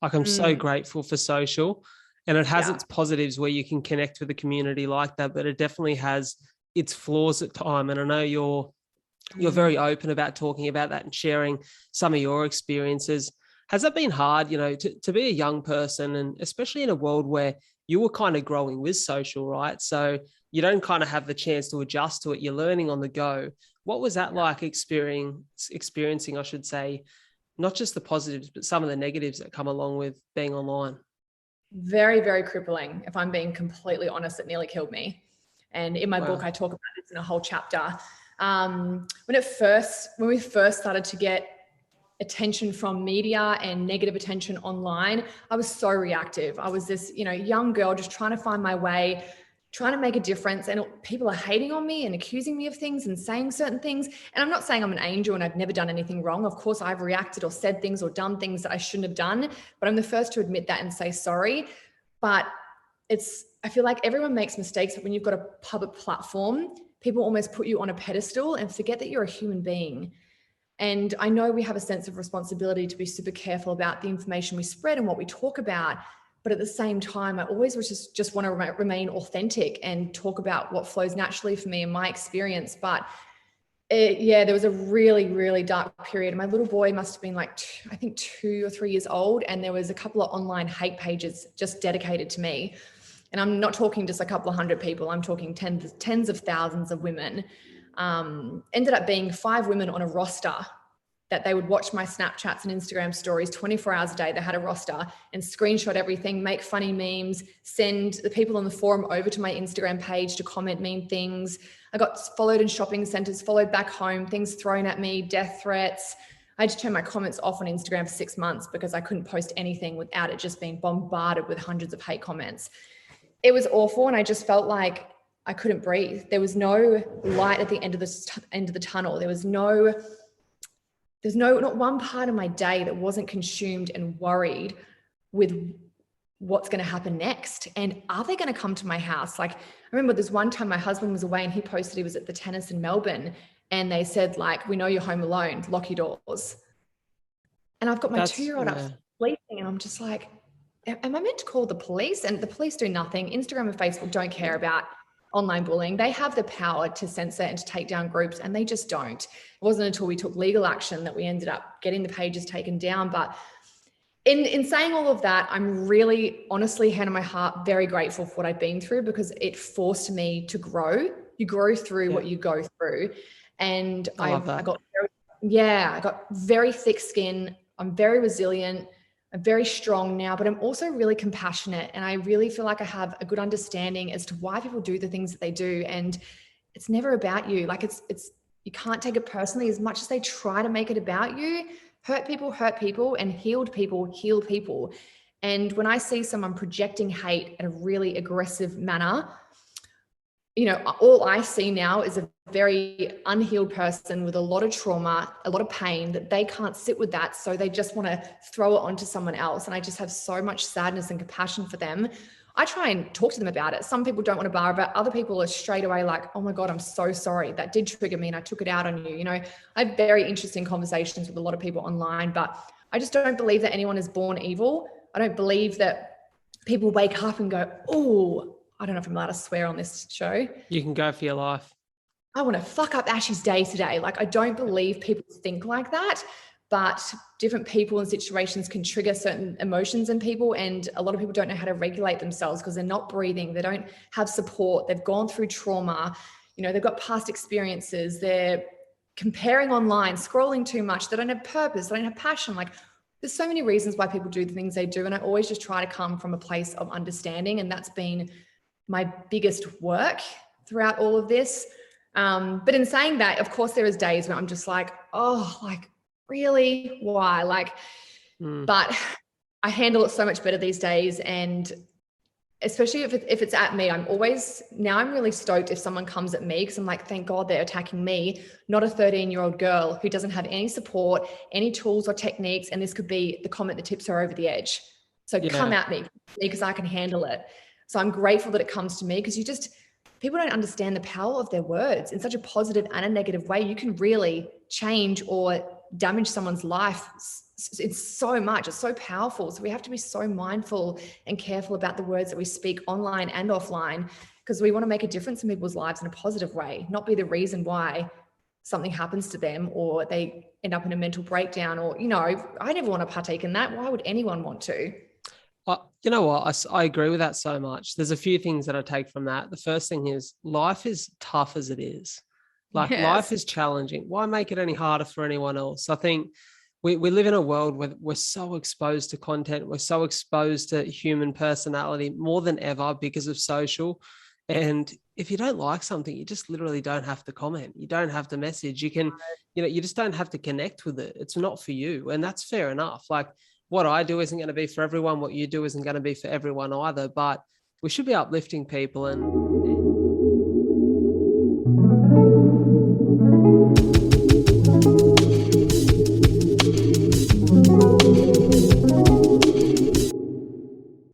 Like, I'm so grateful for social, and it has Yeah. its positives where you can connect with a community like that, but it definitely has its flaws at time. And I know you're very open about talking about that and sharing some of your experiences. Has that been hard, to be a young person, and especially in a world where you were kind of growing with social, right? So you don't kind of have the chance to adjust to it. You're learning on the go. What was that like experiencing, I should say, not just the positives, but some of the negatives that come along with being online? Very, very crippling. If I'm being completely honest, it nearly killed me. And in my book, Wow. I talk about this in a whole chapter. When we first started to get attention from media and negative attention online, I was so reactive. I was this, young girl just trying to find my way, trying to make a difference. And people are hating on me and accusing me of things and saying certain things. And I'm not saying I'm an angel and I've never done anything wrong. Of course, I've reacted or said things or done things that I shouldn't have done, but I'm the first to admit that and say sorry. But I feel like everyone makes mistakes. When you've got a public platform, people almost put you on a pedestal and forget that you're a human being. And I know we have a sense of responsibility to be super careful about the information we spread and what we talk about. But at the same time, I always just want to remain authentic and talk about what flows naturally for me and my experience. But there was a really, really dark period. My little boy must have been like, I think 2 or 3 years old. And there was a couple of online hate pages just dedicated to me. And I'm not talking just a couple of hundred people. I'm talking tens of thousands of women. Ended up being 5 women on a roster that they would watch my Snapchats and Instagram stories 24 hours a day. They had a roster and screenshot everything, make funny memes, send the people on the forum over to my Instagram page to comment mean things. I got followed in shopping centers, followed back home, things thrown at me, death threats. I had to turn my comments off on Instagram for 6 months because I couldn't post anything without it just being bombarded with hundreds of hate comments. It was awful. And I just felt like I couldn't breathe. There was no light at the end of the tunnel. There's not one part of my day that wasn't consumed and worried with what's going to happen next. And are they going to come to my house? Like, I remember this one time my husband was away and he posted he was at the tennis in Melbourne and they said, like, we know you're home alone, lock your doors. And I've got my 2-year-old up sleeping and I'm just like, am I meant to call the police? And the police do nothing. Instagram and Facebook don't care about online bullying. They have the power to censor and to take down groups, and they just don't. It wasn't until we took legal action that we ended up getting the pages taken down. But in saying all of that, I'm really, honestly, hand on my heart, very grateful for what I've been through because it forced me to grow. You grow through what you go through. And I got very thick skin. I'm very resilient. I'm very strong now, but I'm also really compassionate. And I really feel like I have a good understanding as to why people do the things that they do. And it's never about you. Like you can't take it personally as much as they try to make it about you. Hurt people, and healed people heal people. And when I see someone projecting hate in a really aggressive manner, all I see now is a very unhealed person with a lot of trauma, a lot of pain that they can't sit with that. So they just want to throw it onto someone else. And I just have so much sadness and compassion for them. I try and talk to them about it. Some people don't want to bar about it. Other people are straight away like, oh my God, I'm so sorry. That did trigger me and I took it out on you. I have very interesting conversations with a lot of people online, but I just don't believe that anyone is born evil. I don't believe that people wake up and go, oh, I don't know if I'm allowed to swear on this show. You can go for your life. I want to fuck up Ashy's day today. Like, I don't believe people think like that, but different people and situations can trigger certain emotions in people. And a lot of people don't know how to regulate themselves because they're not breathing. They don't have support. They've gone through trauma. They've got past experiences. They're comparing online, scrolling too much. They don't have purpose. They don't have passion. Like, there's so many reasons why people do the things they do. And I always just try to come from a place of understanding. And that's been my biggest work throughout all of this. But in saying that, of course, there is days where I'm just like, oh, like, really? Why? But I handle it so much better these days. And especially if it's at me, I'm really stoked if someone comes at me because I'm like, thank God they're attacking me, not a 13-year-old girl who doesn't have any support, any tools or techniques. And this could be the comment that tips her over the edge. So come at me because I can handle it. So I'm grateful that it comes to me because people don't understand the power of their words in such a positive and a negative way. You can really change or damage someone's life. It's so much, it's so powerful. So we have to be so mindful and careful about the words that we speak online and offline, because we want to make a difference in people's lives in a positive way, not be the reason why something happens to them or they end up in a mental breakdown, or, I never want to partake in that. Why would anyone want to? You know what? I agree with that so much. There's a few things that I take from that. The first thing is life is tough as it is. Like life is challenging. Why make it any harder for anyone else? I think we live in a world where we're so exposed to content. We're so exposed to human personality more than ever because of social. And if you don't like something, you just literally don't have to comment. You don't have to message. You can, you just don't have to connect with it. It's not for you. And that's fair enough. Like, what I do isn't going to be for everyone. What you do isn't going to be for everyone either. But we should be uplifting people and